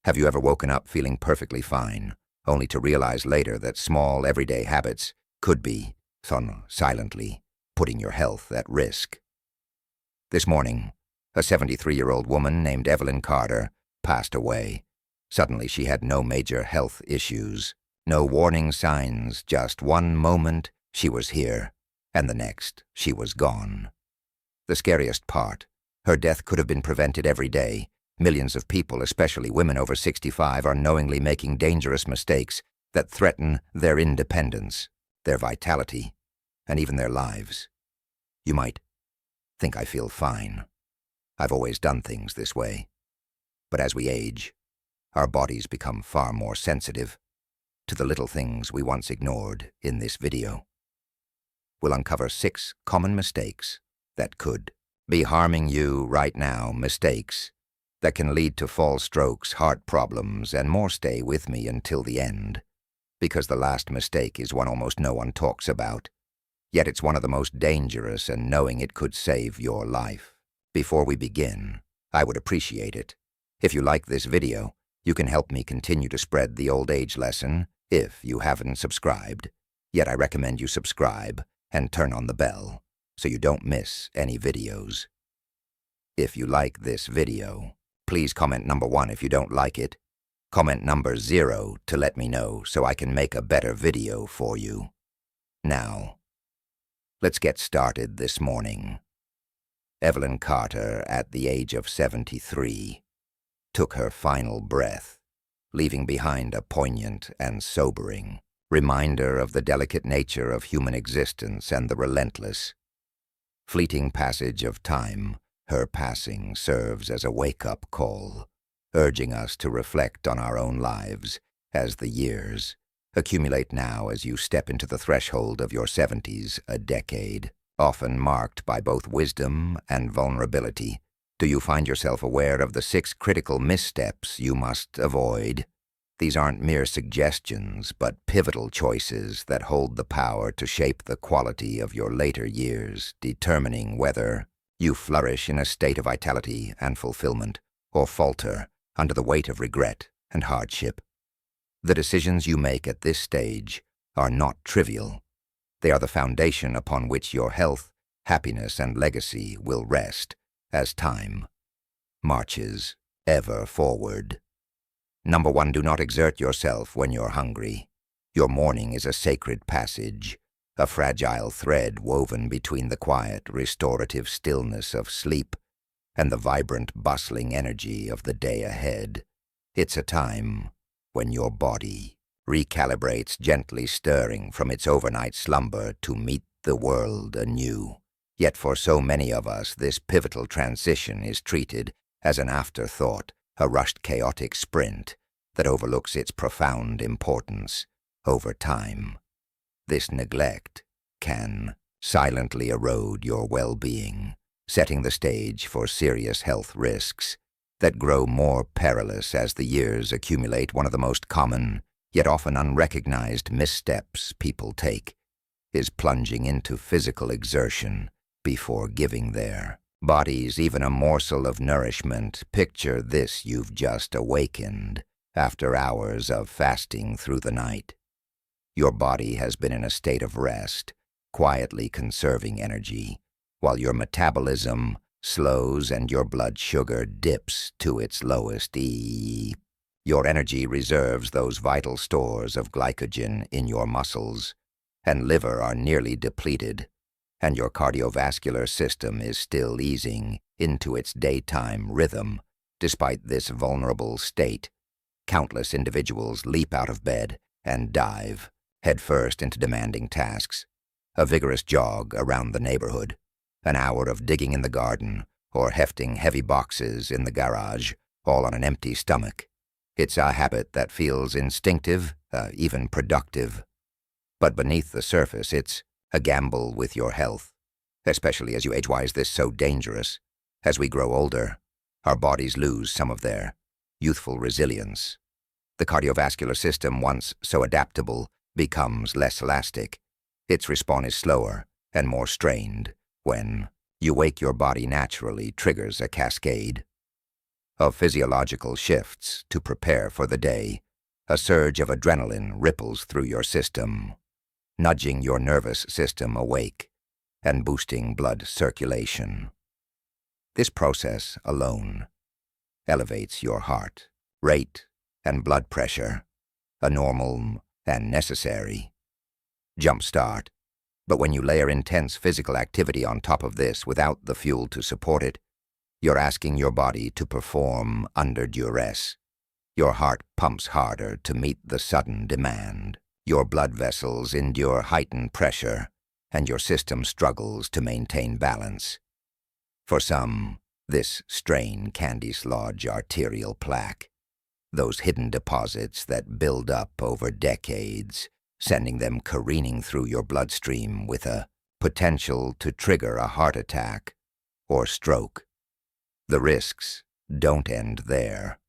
Have you ever woken up feeling perfectly fine, only to realize later that small, everyday habits could be, silently, putting your health at risk? This morning, a 73-year-old woman named Evelyn Carter passed away. Suddenly she had no major health issues, no warning signs, just one moment she was here, and the next she was gone. The scariest part, her death could have been prevented every day. Millions of people, especially women over 65, are knowingly making dangerous mistakes that threaten their independence, their vitality, and even their lives. You might think I feel fine. I've always done things this way. But as we age, our bodies become far more sensitive to the little things we once ignored. In this video, we'll uncover 6 common mistakes that could be harming you right now, mistakes that can lead to false strokes, heart problems, and more. Stay with me until the end, because the last mistake is one almost no one talks about, yet it's one of the most dangerous, and knowing it could save your life. Before we begin, I would appreciate it if you like this video. You can help me continue to spread the old age lesson. If you haven't subscribed yet, I recommend you subscribe and turn on the bell so you don't miss any videos. If you like this video, please comment number 1. If you don't like it, comment number 0 to let me know so I can make a better video for you. Now, let's get started this morning. Evelyn Carter, at the age of 73, took her final breath, leaving behind a poignant and sobering reminder of the delicate nature of human existence and the relentless, fleeting passage of time. Her passing serves as a wake-up call, urging us to reflect on our own lives as the years accumulate. Now, as you step into the threshold of your 70s, a decade often marked by both wisdom and vulnerability, do you find yourself aware of the 6 critical missteps you must avoid? These aren't mere suggestions, but pivotal choices that hold the power to shape the quality of your later years, determining whether you flourish in a state of vitality and fulfillment, or falter under the weight of regret and hardship. The decisions you make at this stage are not trivial. They are the foundation upon which your health, happiness, and legacy will rest as time marches ever forward. Number 1, do not exert yourself when you're hungry. Your morning is a sacred passage, a fragile thread woven between the quiet, restorative stillness of sleep and the vibrant, bustling energy of the day ahead. It's a time when your body recalibrates, gently stirring from its overnight slumber to meet the world anew. Yet for so many of us, this pivotal transition is treated as an afterthought, a rushed, chaotic sprint that overlooks its profound importance. Over time, this neglect can silently erode your well-being, setting the stage for serious health risks that grow more perilous as the years accumulate. One of the most common, yet often unrecognized missteps people take is plunging into physical exertion before giving their bodies even a morsel of nourishment. Picture this: you've just awakened after hours of fasting through the night. Your body has been in a state of rest, quietly conserving energy, while your metabolism slows and your blood sugar dips to its lowest. Your energy reserves, those vital stores of glycogen in your muscles and liver, are nearly depleted, and your cardiovascular system is still easing into its daytime rhythm. Despite this vulnerable state, countless individuals leap out of bed and dive headfirst into demanding tasks: a vigorous jog around the neighborhood, an hour of digging in the garden, or hefting heavy boxes in the garage, all on an empty stomach. It's a habit that feels instinctive, even productive. But beneath the surface, it's a gamble with your health, especially as you age. Why is this so dangerous? As we grow older, our bodies lose some of their youthful resilience. The cardiovascular system, once so adaptable, becomes less elastic. Its response is slower and more strained. When you wake, your body naturally triggers a cascade of physiological shifts to prepare for the day. A surge of adrenaline ripples through your system, nudging your nervous system awake and boosting blood circulation. This process alone elevates your heart rate and blood pressure, a normal and necessary jumpstart. But when you layer intense physical activity on top of this without the fuel to support it, you're asking your body to perform under duress. Your heart pumps harder to meet the sudden demand. Your blood vessels endure heightened pressure, and your system struggles to maintain balance. For some, this strain can dislodge arterial plaque, those hidden deposits that build up over decades, sending them careening through your bloodstream with a potential to trigger a heart attack or stroke. The risks don't end there.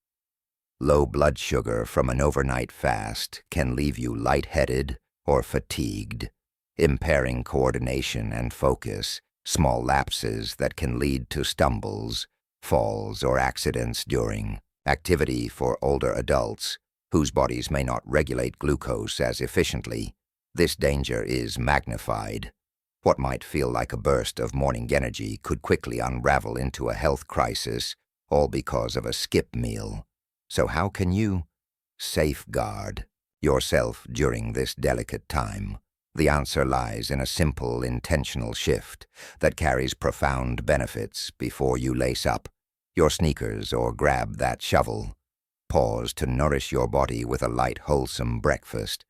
Low blood sugar from an overnight fast can leave you lightheaded or fatigued, impairing coordination and focus, small lapses that can lead to stumbles, falls, or accidents during activity. For older adults whose bodies may not regulate glucose as efficiently, this danger is magnified. What might feel like a burst of morning energy could quickly unravel into a health crisis, all because of a skip meal. So how can you safeguard yourself during this delicate time? The answer lies in a simple, intentional shift that carries profound benefits. Before you lace up your sneakers or grab that shovel, pause to nourish your body with a light, wholesome breakfast.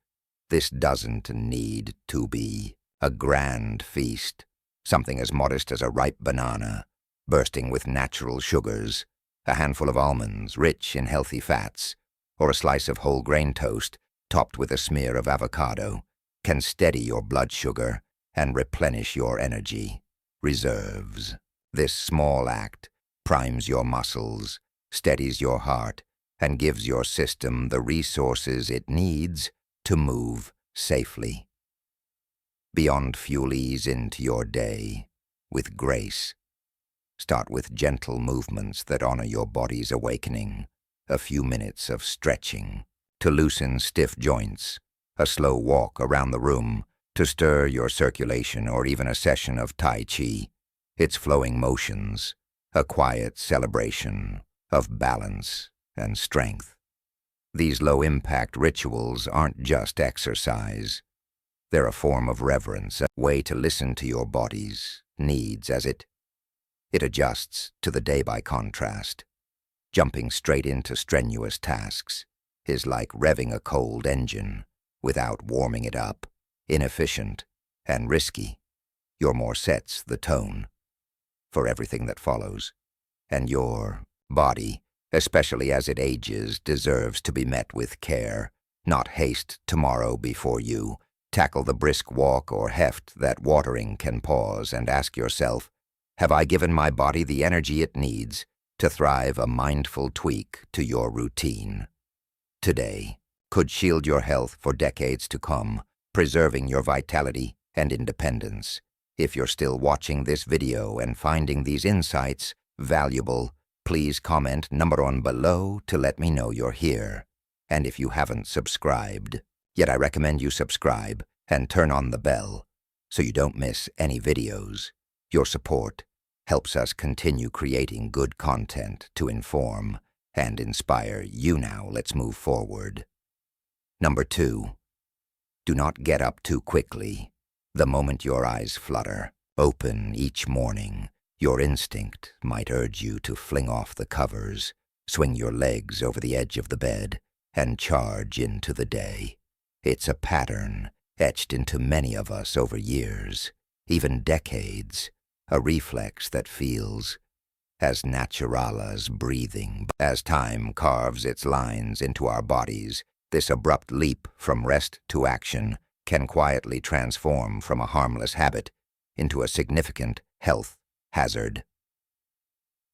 This doesn't need to be a grand feast. Something as modest as a ripe banana, bursting with natural sugars, a handful of almonds rich in healthy fats, or a slice of whole grain toast topped with a smear of avocado can steady your blood sugar and replenish your energy reserves. This small act primes your muscles, steadies your heart, and gives your system the resources it needs to move safely. Beyond fuel, ease into your day with grace. Start with gentle movements that honor your body's awakening, a few minutes of stretching to loosen stiff joints, a slow walk around the room to stir your circulation, or even a session of Tai Chi, its flowing motions, a quiet celebration of balance and strength. These low-impact rituals aren't just exercise. They're a form of reverence, a way to listen to your body's needs as it adjusts to the day. By contrast, jumping straight into strenuous tasks is like revving a cold engine without warming it up, inefficient and risky. Your more sets the tone for everything that follows, and your body, especially as it ages, deserves to be met with care, not haste. Tomorrow, before you tackle the brisk walk or heft that watering can, pause and ask yourself, have I given my body the energy it needs to thrive? A mindful tweak to your routine today could shield your health for decades to come, preserving your vitality and independence. If you're still watching this video and finding these insights valuable, please comment number 1 below to let me know you're here. And if you haven't subscribed yet, I recommend you subscribe and turn on the bell so you don't miss any videos. Your support helps us continue creating good content to inform and inspire you. Now let's move forward. Number 2, do not get up too quickly. The moment your eyes flutter open each morning, your instinct might urge you to fling off the covers, swing your legs over the edge of the bed, and charge into the day. It's a pattern etched into many of us over years, even decades, a reflex that feels as natural as breathing. As time carves its lines into our bodies, this abrupt leap from rest to action can quietly transform from a harmless habit into a significant health hazard.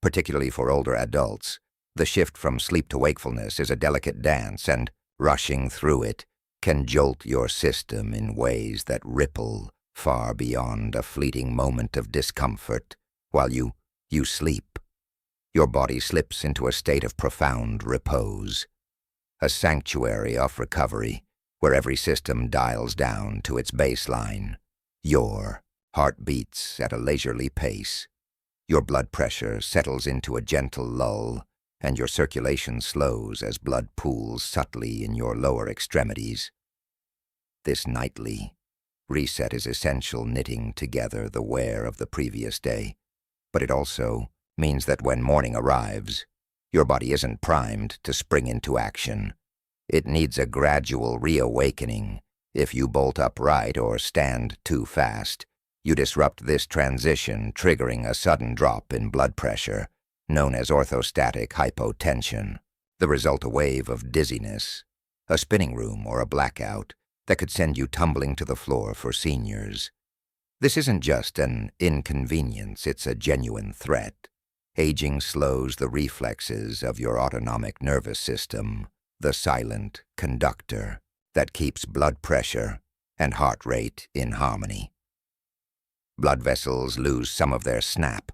Particularly for older adults, the shift from sleep to wakefulness is a delicate dance, and rushing through it can jolt your system in ways that ripple far beyond a fleeting moment of discomfort while you sleep. your body slips into a state of profound repose, a sanctuary of recovery where every system dials down to its baseline. Your heart beats at a leisurely pace, your blood pressure settles into a gentle lull, and your circulation slows as blood pools subtly in your lower extremities. This nightly reset is essential, knitting together the wear of the previous day, but it also means that when morning arrives, your body isn't primed to spring into action. It needs a gradual reawakening. If you bolt upright or stand too fast, you disrupt this transition, triggering a sudden drop in blood pressure, known as orthostatic hypotension. The result, a wave of dizziness, a spinning room, or a blackout that could send you tumbling to the floor for seniors. This isn't just an inconvenience, it's a genuine threat. Aging slows the reflexes of your autonomic nervous system, the silent conductor that keeps blood pressure and heart rate in harmony. Blood vessels lose some of their snap,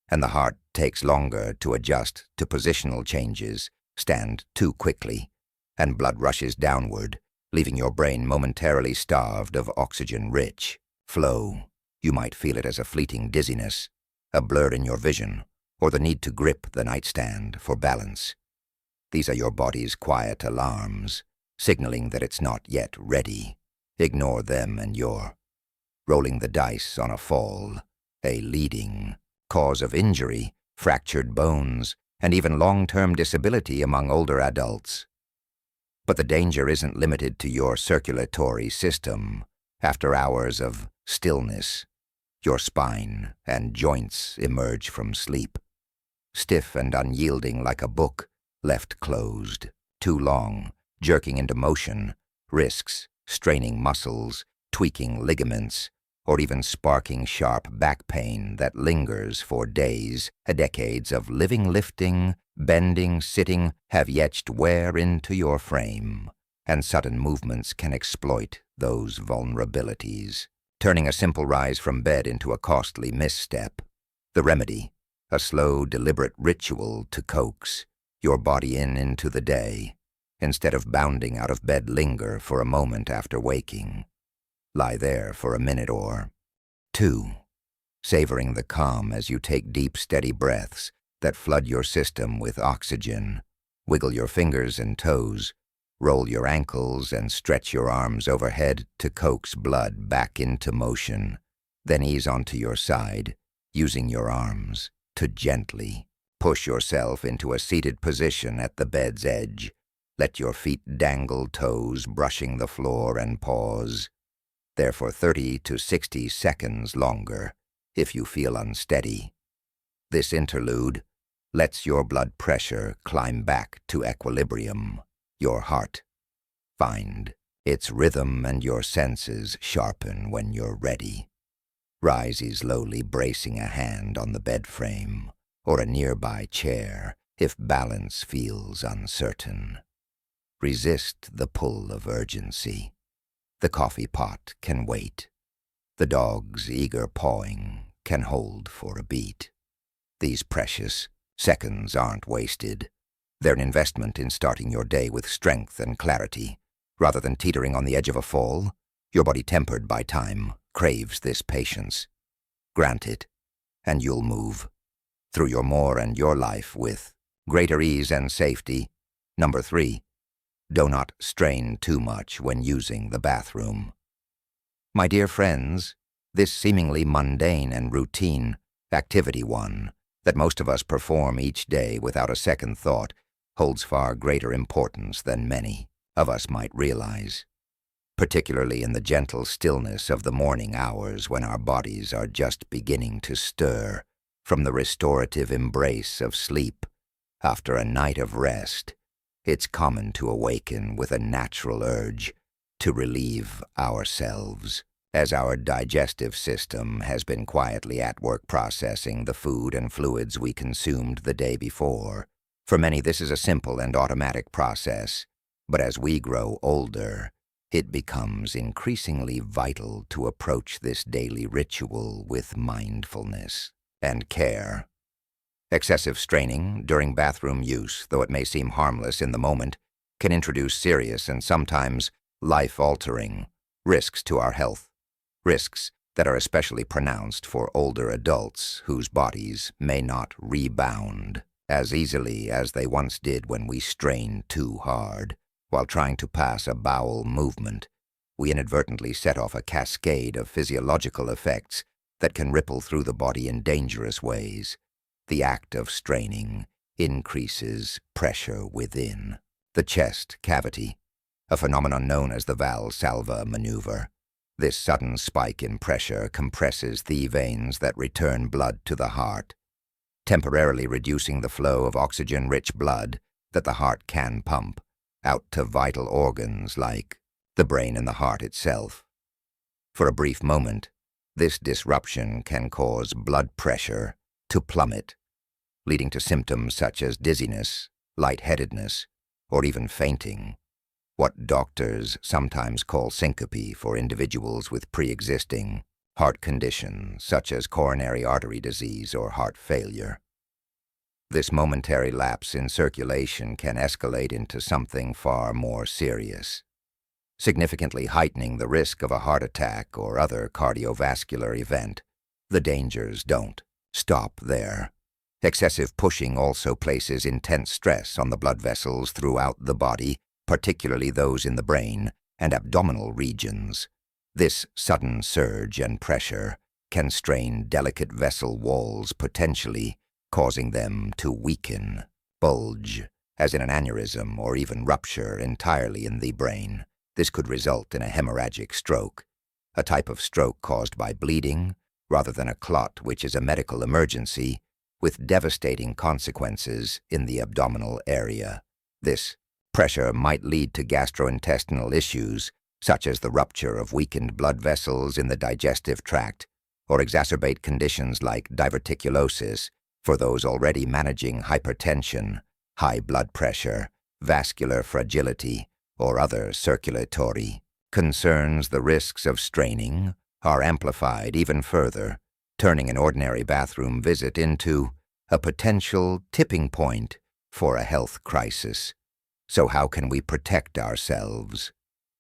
and the heart takes longer to adjust to positional changes, stand too quickly, and blood rushes downward, leaving your brain momentarily starved of oxygen-rich flow. You might feel it as a fleeting dizziness, a blur in your vision, or the need to grip the nightstand for balance. These are your body's quiet alarms, signaling that it's not yet ready. Ignore them and you're rolling the dice on a fall, a leading cause of injury, fractured bones, and even long-term disability among older adults. But the danger isn't limited to your circulatory system. After hours of stillness, your spine and joints emerge from sleep, stiff and unyielding like a book left closed too long. Jerking into motion risks straining muscles, tweaking ligaments, or even sparking sharp back pain that lingers for days. Decades of living, lifting, bending, sitting have etched wear into your frame, and sudden movements can exploit those vulnerabilities, turning a simple rise from bed into a costly misstep. The remedy, a slow, deliberate ritual to coax your body into the day. Instead of bounding out of bed, linger for a moment after waking. Lie there for a minute or two, savoring the calm as you take deep, steady breaths that flood your system with oxygen. Wiggle your fingers and toes, roll your ankles, and stretch your arms overhead to coax blood back into motion. Then ease onto your side, using your arms to gently push yourself into a seated position at the bed's edge. Let your feet dangle, toes brushing the floor, and pause there for 30 to 60 seconds longer if you feel unsteady. This interlude lets your blood pressure climb back to equilibrium, your heart find its rhythm, and your senses sharpen when you're ready. Rise slowly, bracing a hand on the bed frame or a nearby chair if balance feels uncertain. Resist the pull of urgency. The coffee pot can wait. The dog's eager pawing can hold for a beat. These precious seconds aren't wasted. They're an investment in starting your day with strength and clarity. Rather than teetering on the edge of a fall, your body, tempered by time, craves this patience. Grant it, and you'll move through your more and your life with greater ease and safety. Number 3. Do not strain too much when using the bathroom. My dear friends, this seemingly mundane and routine activity, one that most of us perform each day without a second thought, holds far greater importance than many of us might realize, particularly in the gentle stillness of the morning hours when our bodies are just beginning to stir from the restorative embrace of sleep. After a night of rest, it's common to awaken with a natural urge to relieve ourselves, as our digestive system has been quietly at work processing the food and fluids we consumed the day before. For many, this is a simple and automatic process, but as we grow older, it becomes increasingly vital to approach this daily ritual with mindfulness and care. Excessive straining during bathroom use, though it may seem harmless in the moment, can introduce serious and sometimes life-altering risks to our health. Risks that are especially pronounced for older adults whose bodies may not rebound as easily as they once did when we strained too hard. While trying to pass a bowel movement, we inadvertently set off a cascade of physiological effects that can ripple through the body in dangerous ways. The act of straining increases pressure within the chest cavity, a phenomenon known as the Valsalva maneuver. This sudden spike in pressure compresses the veins that return blood to the heart, temporarily reducing the flow of oxygen-rich blood that the heart can pump out to vital organs like the brain and the heart itself. For a brief moment, this disruption can cause blood pressure to plummet, leading to symptoms such as dizziness, lightheadedness, or even fainting, what doctors sometimes call syncope for individuals with pre-existing heart conditions such as coronary artery disease or heart failure. This momentary lapse in circulation can escalate into something far more serious, significantly heightening the risk of a heart attack or other cardiovascular event. The dangers don't stop there. Excessive pushing also places intense stress on the blood vessels throughout the body, particularly those in the brain and abdominal regions. This sudden surge and pressure can strain delicate vessel walls, potentially causing them to weaken, bulge, as in an aneurysm, or even rupture entirely in the brain. This could result in a hemorrhagic stroke, a type of stroke caused by bleeding rather than a clot, which is a medical emergency with devastating consequences in the abdominal area. This pressure might lead to gastrointestinal issues, such as the rupture of weakened blood vessels in the digestive tract, or exacerbate conditions like diverticulosis for those already managing hypertension, high blood pressure, vascular fragility, or other circulatory concerns. The risks of straining are amplified even further, turning an ordinary bathroom visit into a potential tipping point for a health crisis. So how can we protect ourselves?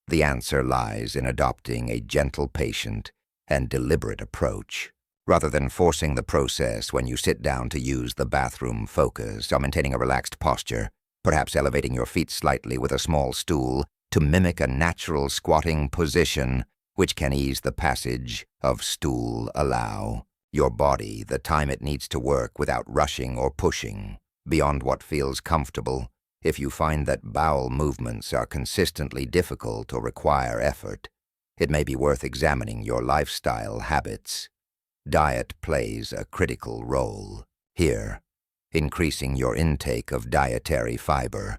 The answer lies in adopting a gentle, patient, and deliberate approach. Rather than forcing the process when you sit down to use the bathroom, focus on maintaining a relaxed posture, perhaps elevating your feet slightly with a small stool to mimic a natural squatting position, which can ease the passage of stool. Allow your body the time it needs to work without rushing or pushing beyond what feels comfortable. If you find that bowel movements are consistently difficult or require effort, it may be worth examining your lifestyle habits. Diet plays a critical role here, increasing your intake of dietary fiber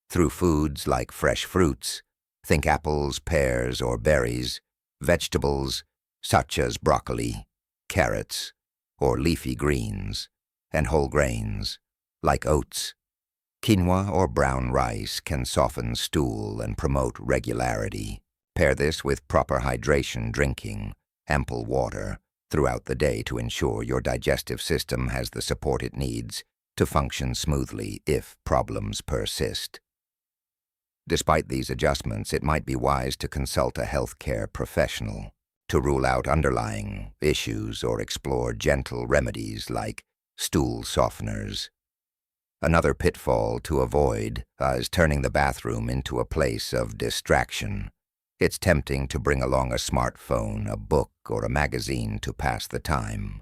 through foods like fresh fruits, think apples, pears, or berries, vegetables such as broccoli, carrots, or leafy greens, and whole grains like oats. Quinoa or brown rice can soften stool and promote regularity. Pair this with proper hydration, drinking ample water throughout the day to ensure your digestive system has the support it needs to function smoothly if problems persist. Despite these adjustments, it might be wise to consult a healthcare professional to rule out underlying issues or explore gentle remedies like stool softeners. Another pitfall to avoid is turning the bathroom into a place of distraction. It's tempting to bring along a smartphone, a book, or a magazine to pass the time.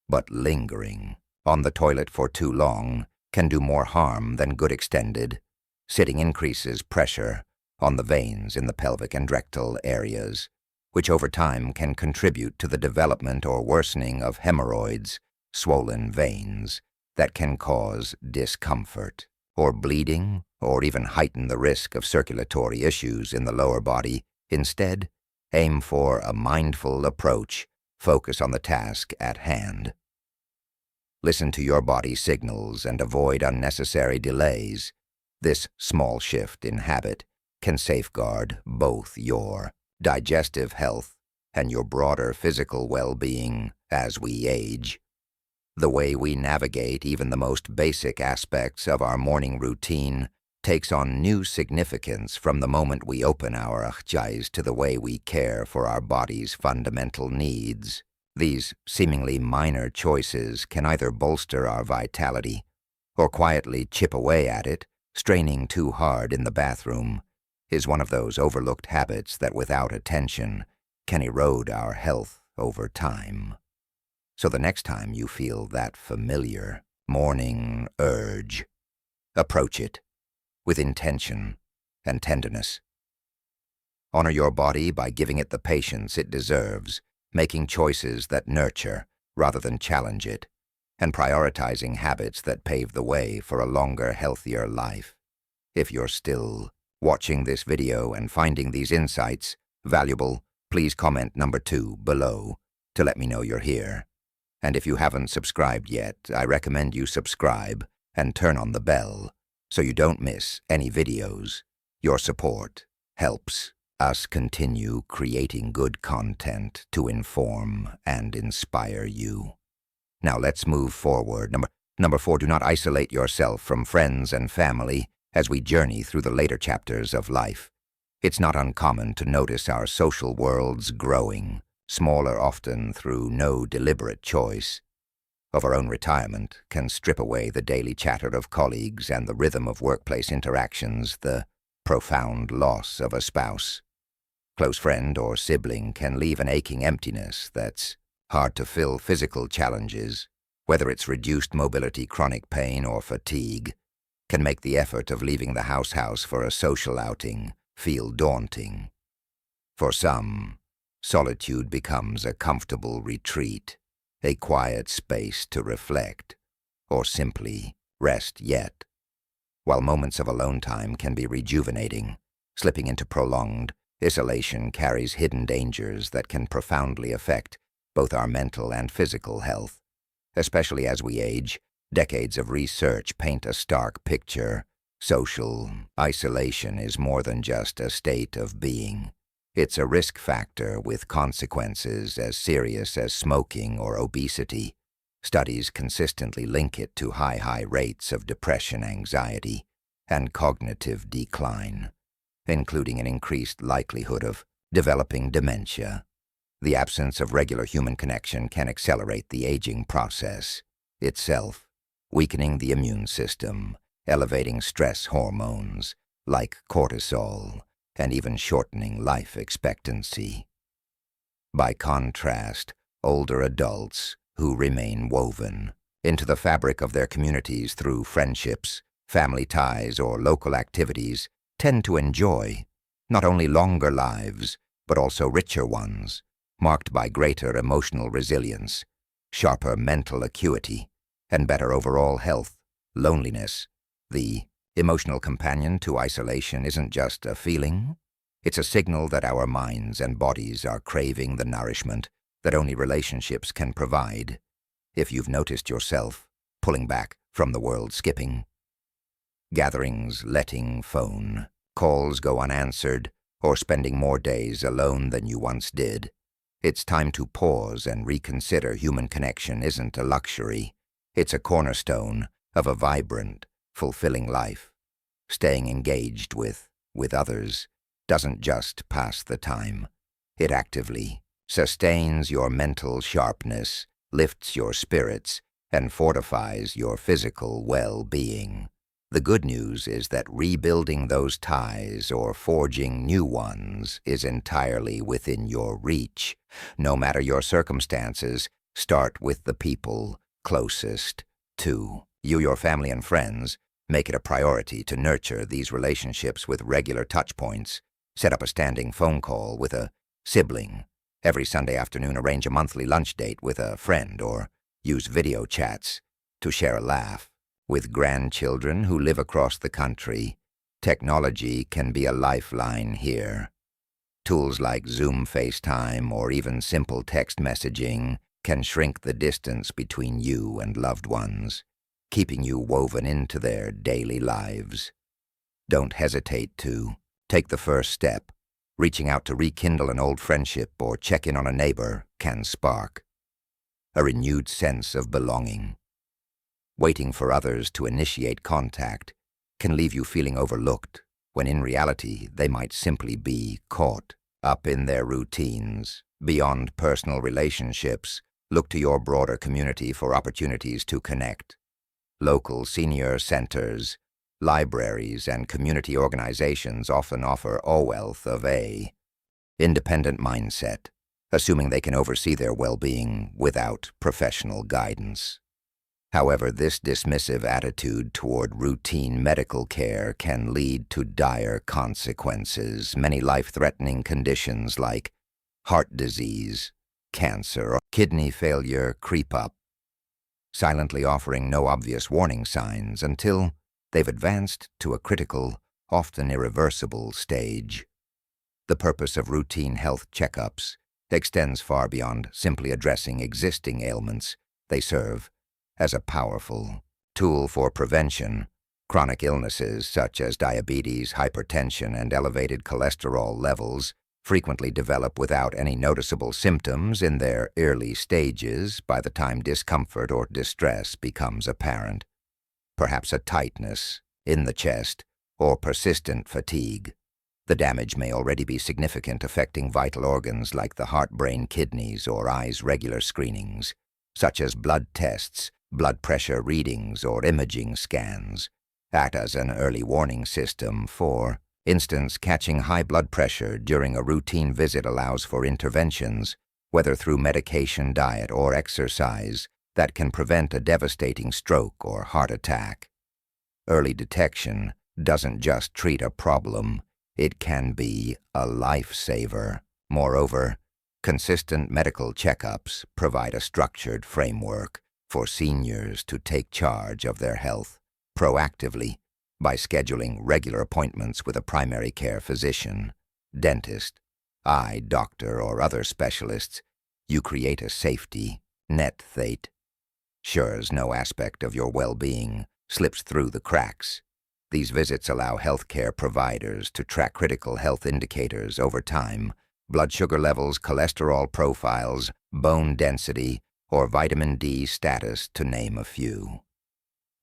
But lingering on the toilet for too long can do more harm than good. Extended sitting increases pressure on the veins in the pelvic and rectal areas, which over time can contribute to the development or worsening of hemorrhoids, swollen veins, that can cause discomfort or bleeding or even heighten the risk of circulatory issues in the lower body. Instead, aim for a mindful approach. Focus on the task at hand. Listen to your body signals and avoid unnecessary delays. This small shift in habit can safeguard both your digestive health and your broader physical well-being as we age. The way we navigate even the most basic aspects of our morning routine takes on new significance from the moment we open our eyes to the way we care for our body's fundamental needs. These seemingly minor choices can either bolster our vitality or quietly chip away at it. Straining too hard in the bathroom is one of those overlooked habits that, without attention, can erode our health over time. So the next time you feel that familiar morning urge, approach it with intention and tenderness. Honor your body by giving it the patience it deserves, making choices that nurture rather than challenge it, and prioritizing habits that pave the way for a longer, healthier life. If you're still watching this video and finding these insights valuable, please comment number 2 below to let me know you're here. And if you haven't subscribed yet, I recommend you subscribe and turn on the bell so you don't miss any videos. Your support helps us continue creating good content to inform and inspire you. Now let's move forward. Number 4, do not isolate yourself from friends and family as we journey through the later chapters of life. It's not uncommon to notice our social worlds growing, smaller often through no deliberate choice. Our own retirement can strip away the daily chatter of colleagues and the rhythm of workplace interactions, the profound loss of a spouse, close friend, or sibling can leave an aching emptiness that's hard to fill. Physical challenges, whether it's reduced mobility, chronic pain, or fatigue, can make the effort of leaving the house for a social outing feel daunting. For some, solitude becomes a comfortable retreat, a quiet space to reflect or simply rest. Yet, while moments of alone time can be rejuvenating, slipping into prolonged isolation carries hidden dangers that can profoundly affect both our mental and physical health. Especially as we age, decades of research paint a stark picture. Social isolation is more than just a state of being. It's a risk factor with consequences as serious as smoking or obesity. Studies consistently link it to high rates of depression, anxiety, and cognitive decline, including an increased likelihood of developing dementia. The absence of regular human connection can accelerate the aging process itself, weakening the immune system, elevating stress hormones like cortisol, and even shortening life expectancy. By contrast, older adults who remain woven into the fabric of their communities through friendships, family ties, or local activities tend to enjoy not only longer lives, but also richer ones, marked by greater emotional resilience, sharper mental acuity, and better overall health. Loneliness, the emotional companion to isolation, isn't just a feeling. It's a signal that our minds and bodies are craving the nourishment that only relationships can provide. If you've noticed yourself pulling back from the world, skipping gatherings, letting phone calls go unanswered, or spending more days alone than you once did, it's time to pause and reconsider. Human connection isn't a luxury. It's a cornerstone of a vibrant, fulfilling life. Staying engaged with others doesn't just pass the time. It actively sustains your mental sharpness, lifts your spirits, and fortifies your physical well-being. The good news is that rebuilding those ties or forging new ones is entirely within your reach. No matter your circumstances, start with the people closest to you. Your family and friends, make it a priority to nurture these relationships with regular touchpoints. Set up a standing phone call with a sibling every Sunday afternoon, arrange a monthly lunch date with a friend, or use video chats to share a laugh. With grandchildren who live across the country, technology can be a lifeline here. Tools like Zoom, FaceTime, or even simple text messaging can shrink the distance between you and loved ones, keeping you woven into their daily lives. Don't hesitate to take the first step. Reaching out to rekindle an old friendship or check in on a neighbor can spark a renewed sense of belonging. Waiting for others to initiate contact can leave you feeling overlooked, when in reality they might simply be caught up in their routines. Beyond personal relationships, look to your broader community for opportunities to connect. Local senior centers, libraries, and community organizations often offer a wealth of independent mindset, assuming they can oversee their well-being without professional guidance. However, this dismissive attitude toward routine medical care can lead to dire consequences. Many life-threatening conditions like heart disease, cancer, or kidney failure creep up, silently offering no obvious warning signs until they've advanced to a critical, often irreversible stage. The purpose of routine health checkups extends far beyond simply addressing existing ailments. They serve as a powerful tool for prevention. Chronic illnesses such as diabetes, hypertension, and elevated cholesterol levels frequently develop without any noticeable symptoms in their early stages. By the time discomfort or distress becomes apparent, perhaps a tightness in the chest or persistent fatigue, the damage may already be significant, affecting vital organs like the heart, brain, kidneys, or eyes. Regular screenings, such as blood tests, blood pressure readings, or imaging scans, act as an early warning system. For instance, catching high blood pressure during a routine visit allows for interventions, whether through medication, diet, or exercise, that can prevent a devastating stroke or heart attack. Early detection doesn't just treat a problem, it can be a lifesaver. Moreover, consistent medical checkups provide a structured framework for seniors to take charge of their health proactively by scheduling regular appointments with a primary care physician, dentist, eye doctor, or other specialists. You create a safety net that ensures no aspect of your well-being slips through the cracks. These visits allow healthcare providers to track critical health indicators over time: blood sugar levels, cholesterol profiles, bone density, or vitamin D status, to name a few.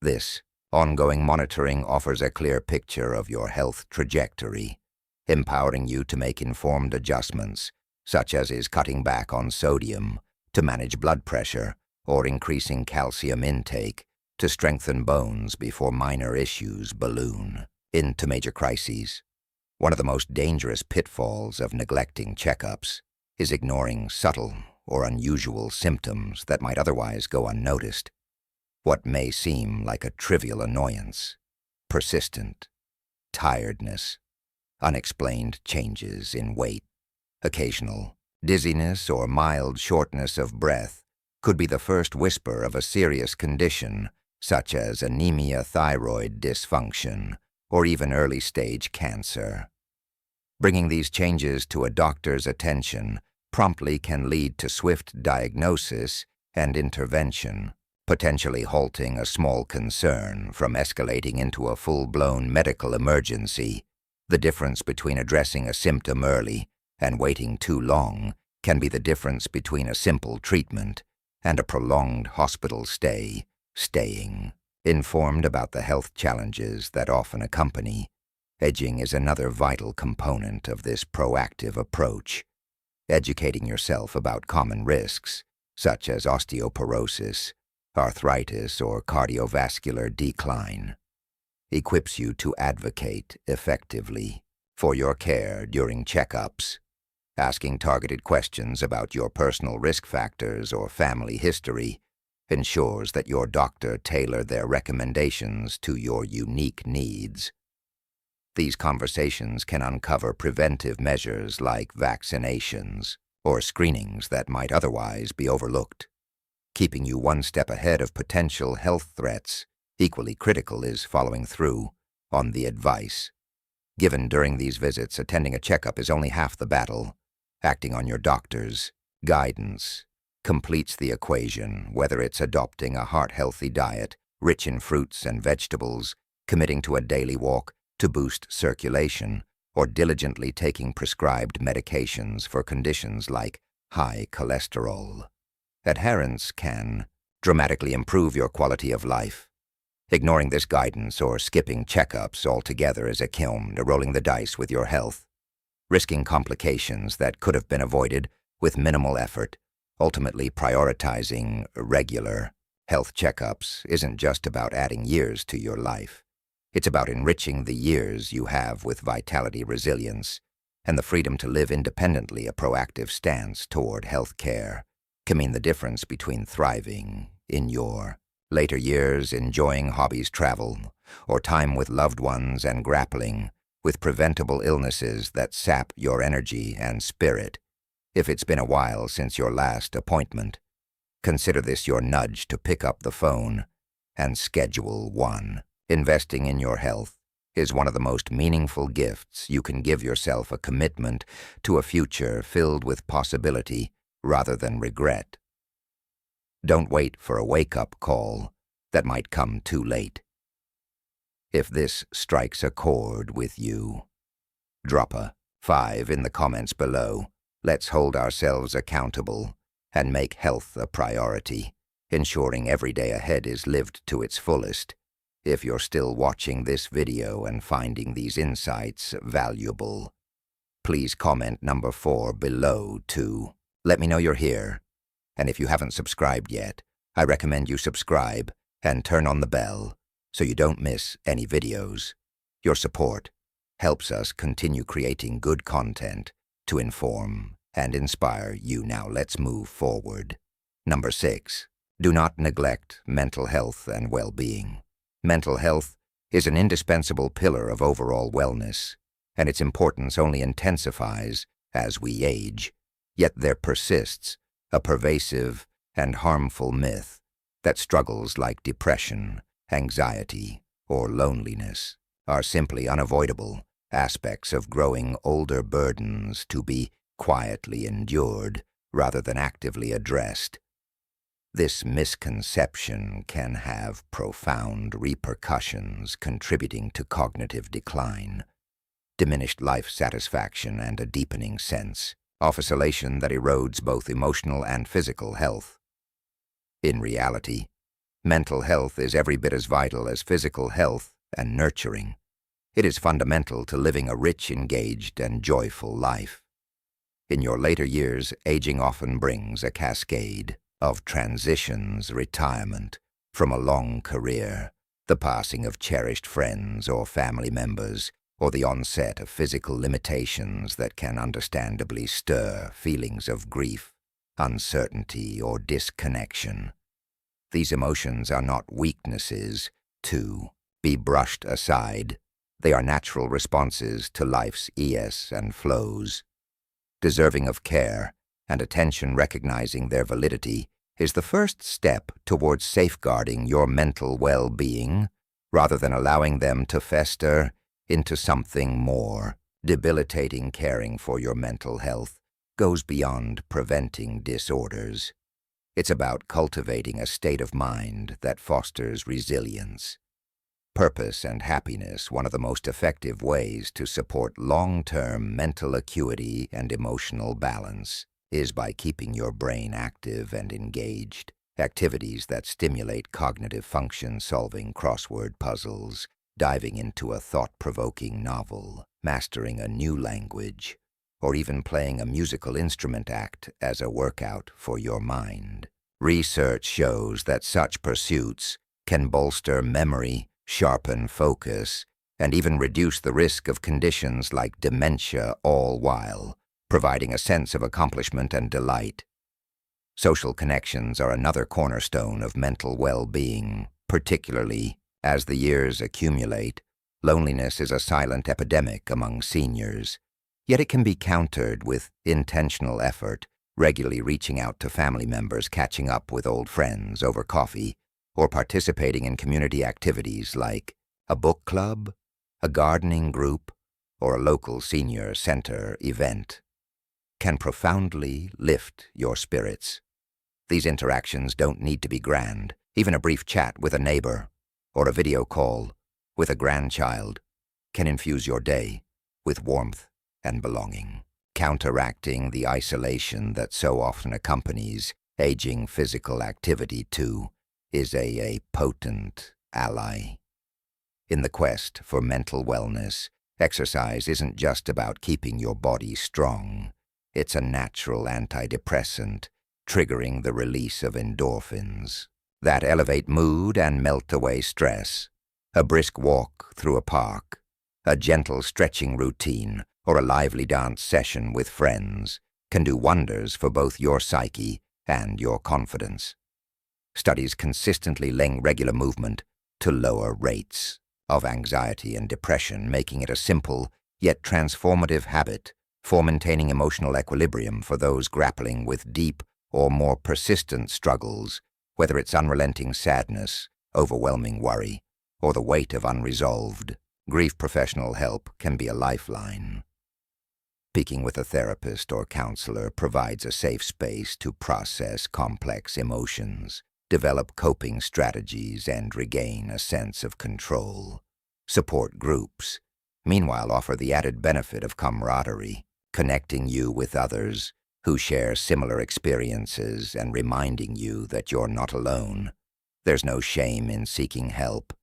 This ongoing monitoring offers a clear picture of your health trajectory, empowering you to make informed adjustments, such as cutting back on sodium to manage blood pressure or increasing calcium intake to strengthen bones before minor issues balloon into major crises. One of the most dangerous pitfalls of neglecting checkups is ignoring subtle or unusual symptoms that might otherwise go unnoticed. What may seem like a trivial annoyance, persistent tiredness, unexplained changes in weight, occasional dizziness, or mild shortness of breath could be the first whisper of a serious condition such as anemia, thyroid dysfunction, or even early-stage cancer. Bringing these changes to a doctor's attention promptly can lead to swift diagnosis and intervention, potentially halting a small concern from escalating into a full-blown medical emergency. The difference between addressing a symptom early and waiting too long can be the difference between a simple treatment and a prolonged hospital stay. Staying informed about the health challenges that often accompany aging is another vital component of this proactive approach. Educating yourself about common risks, such as osteoporosis, arthritis, or cardiovascular decline, equips you to advocate effectively for your care during checkups. Asking targeted questions about your personal risk factors or family history ensures that your doctor tailor their recommendations to your unique needs. These conversations can uncover preventive measures like vaccinations or screenings that might otherwise be overlooked, keeping you one step ahead of potential health threats. Equally critical is following through on the advice given during these visits. Attending a checkup is only half the battle. Acting on your doctor's guidance completes the equation, whether it's adopting a heart-healthy diet rich in fruits and vegetables, committing to a daily walk to boost circulation, or diligently taking prescribed medications for conditions like high cholesterol. Adherence can dramatically improve your quality of life. Ignoring this guidance or skipping checkups altogether is akin to rolling the dice with your health, risking complications that could have been avoided with minimal effort. Ultimately, prioritizing regular health checkups isn't just about adding years to your life. It's about enriching the years you have with vitality, resilience, and the freedom to live independently. A proactive stance toward health care can mean the difference between thriving in your later years, enjoying hobbies, travel, or time with loved ones, and grappling with preventable illnesses that sap your energy and spirit. If it's been a while since your last appointment, consider this your nudge to pick up the phone and schedule one. Investing in your health is one of the most meaningful gifts you can give yourself, a commitment to a future filled with possibility rather than regret. Don't wait for a wake-up call that might come too late. If this strikes a chord with you, drop a 5 in the comments below. Let's hold ourselves accountable and make health a priority, ensuring every day ahead is lived to its fullest. If you're still watching this video and finding these insights valuable, please comment number 4 below to let me know you're here. And if you haven't subscribed yet, I recommend you subscribe and turn on the bell so you don't miss any videos. Your support helps us continue creating good content to inform and inspire you. Now let's move forward. Number 6. Do not neglect mental health and well-being. Mental health is an indispensable pillar of overall wellness, and its importance only intensifies as we age. Yet there persists a pervasive and harmful myth that struggles like depression, anxiety, or loneliness are simply unavoidable aspects of growing older, burdens to be quietly endured rather than actively addressed. This misconception can have profound repercussions, contributing to cognitive decline, diminished life satisfaction, and a deepening sense of isolation that erodes both emotional and physical health. In reality, mental health is every bit as vital as physical health and nurturing. It is fundamental to living a rich, engaged, and joyful life. In your later years, aging often brings a cascade of transitions: retirement from a long career, the passing of cherished friends or family members, or the onset of physical limitations that can understandably stir feelings of grief, uncertainty, or disconnection. These emotions are not weaknesses to be brushed aside. They are natural responses to life's ebbs and flows. Deserving of care and attention, recognizing their validity, is the first step towards safeguarding your mental well-being rather than allowing them to fester into something more debilitating. Caring for your mental health goes beyond preventing disorders. It's about cultivating a state of mind that fosters resilience, purpose, and happiness. One of the most effective ways to support long-term mental acuity and emotional balance is by keeping your brain active and engaged. Activities that stimulate cognitive function, solving crossword puzzles, diving into a thought-provoking novel, mastering a new language, or even playing a musical instrument act as a workout for your mind. Research shows that such pursuits can bolster memory, sharpen focus, and even reduce the risk of conditions like dementia, all while providing a sense of accomplishment and delight. Social connections are another cornerstone of mental well-being, particularly as the years accumulate. Loneliness is a silent epidemic among seniors, yet it can be countered with intentional effort, regularly reaching out to family members, catching up with old friends over coffee, or participating in community activities like a book club, a gardening group, or a local senior center event can profoundly lift your spirits. These interactions don't need to be grand. Even a brief chat with a neighbor or a video call with a grandchild can infuse your day with warmth and belonging, counteracting the isolation that so often accompanies Aging physical activity, too, is a potent ally. In the quest for mental wellness, exercise isn't just about keeping your body strong. It's a natural antidepressant, triggering the release of endorphins that elevate mood and melt away stress. A brisk walk through a park, a gentle stretching routine, or a lively dance session with friends can do wonders for both your psyche and your confidence. Studies consistently link regular movement to lower rates of anxiety and depression, making it a simple yet transformative habit for maintaining emotional equilibrium for those grappling with deep or more persistent struggles, whether it's unrelenting sadness, overwhelming worry, or the weight of unresolved grief. Professional help can be a lifeline. Speaking with a therapist or counselor provides a safe space to process complex emotions, develop coping strategies, and regain a sense of control. Support groups, meanwhile, offer the added benefit of camaraderie, connecting you with others who share similar experiences and reminding you that you're not alone. There's no shame in seeking help.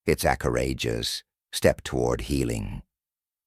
It's a courageous step toward healing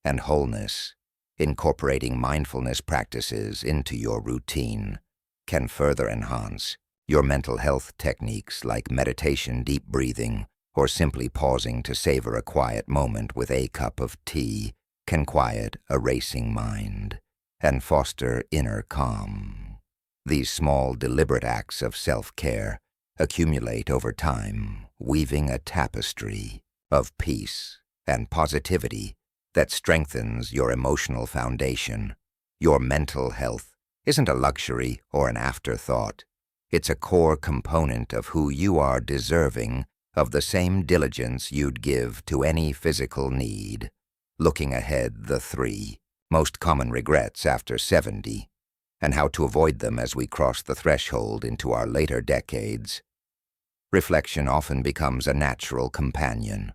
and wholeness. Incorporating mindfulness practices into your routine can further enhance your mental health. Techniques like meditation, deep breathing, or simply pausing to savor a quiet moment with a cup of tea can quiet a racing mind and foster inner calm. These small, deliberate acts of self-care accumulate over time, weaving a tapestry of peace and positivity that strengthens your emotional foundation. Your mental health isn't a luxury or an afterthought. It's a core component of who you are, deserving of the same diligence you'd give to any physical need. Looking ahead, the 3 most common regrets after 70, and how to avoid them as we cross the threshold into our later decades. Reflection often becomes a natural companion.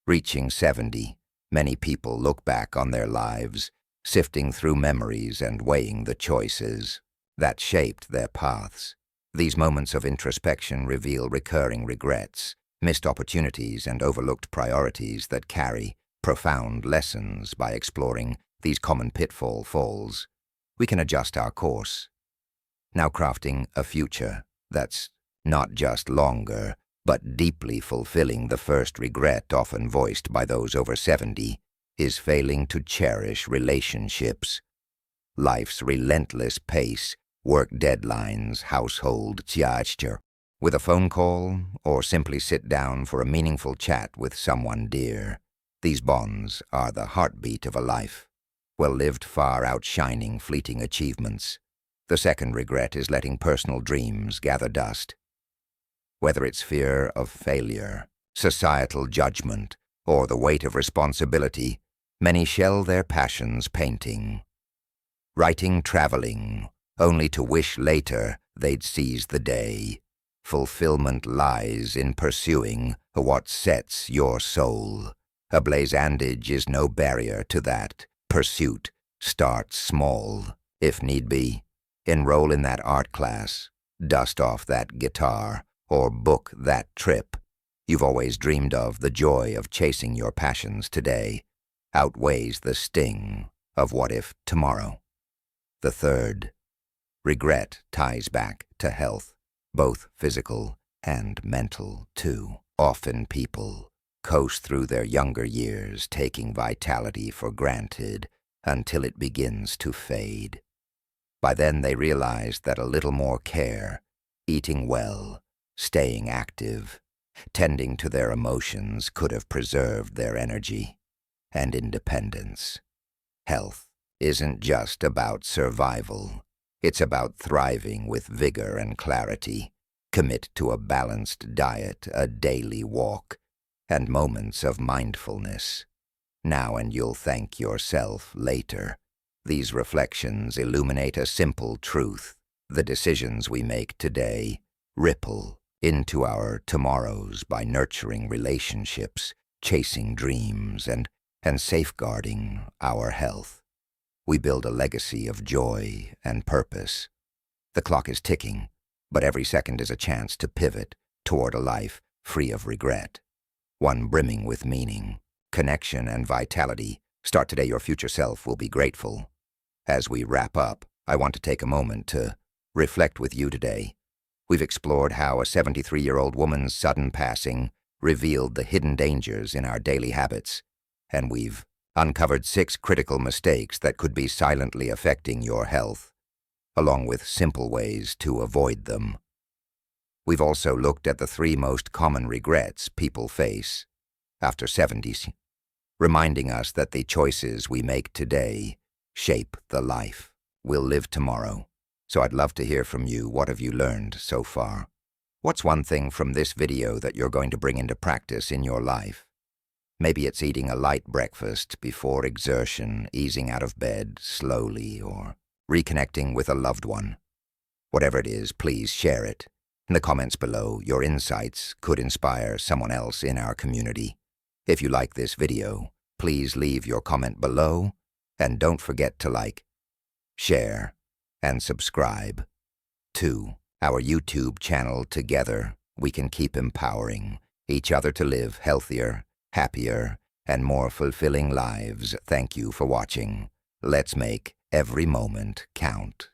Reaching 70, many people look back on their lives, sifting through memories and weighing the choices that shaped their paths. These moments of introspection reveal recurring regrets, missed opportunities, and overlooked priorities that carry profound lessons. By exploring these common pitfalls, we can adjust our course, now crafting a future that's not just longer, but deeply fulfilling. The first regret, often voiced by those over 70, is failing to cherish relationships. Life's relentless pace, work deadlines, household gesture, with a phone call, or simply sit down for a meaningful chat with someone dear. These bonds are the heartbeat of a life, well-lived, far outshining fleeting achievements. The second regret is letting personal dreams gather dust. Whether it's fear of failure, societal judgment, or the weight of responsibility, many shell their passions: painting, writing, traveling, only to wish later they'd seized the day. Fulfillment lies in pursuing what sets your soul ablaze, and age is no barrier to that pursuit. Start small, if need be. Enroll in that art class, dust off that guitar, or book that trip you've always dreamed of. The joy of chasing your passions today outweighs the sting of what if tomorrow. The third regret ties back to health, both physical and mental, too. Often people coast through their younger years, taking vitality for granted until it begins to fade. By then they realize that a little more care, eating well, staying active, tending to their emotions could have preserved their energy and independence. Health isn't just about survival. It's about thriving with vigor and clarity. Commit to a balanced diet, a daily walk, and moments of mindfulness now, and you'll thank yourself later. These reflections illuminate a simple truth: the decisions we make today ripple into our tomorrows. By nurturing relationships, chasing dreams, and safeguarding our health, we build a legacy of joy and purpose. The clock is ticking, but every second is a chance to pivot toward a life free of regret, one brimming with meaning, connection, and vitality. Start today. Your future self will be grateful. As we wrap up, I want to take a moment to reflect with you today. We've explored how a 73-year-old woman's sudden passing revealed the hidden dangers in our daily habits, and we've uncovered 6 critical mistakes that could be silently affecting your health, along with simple ways to avoid them. We've also looked at the 3 most common regrets people face after 70, reminding us that the choices we make today shape the life we'll live tomorrow. So I'd love to hear from you. What have you learned so far? What's one thing from this video that you're going to bring into practice in your life? Maybe it's eating a light breakfast before exertion, easing out of bed slowly, or reconnecting with a loved one. Whatever it is, please share it in the comments below. Your insights could inspire someone else in our community. If you like this video, please leave your comment below, and don't forget to like, share, and subscribe to our YouTube channel. Together, we can keep empowering each other to live healthier, happier, and more fulfilling lives. Thank you for watching. Let's make every moment count.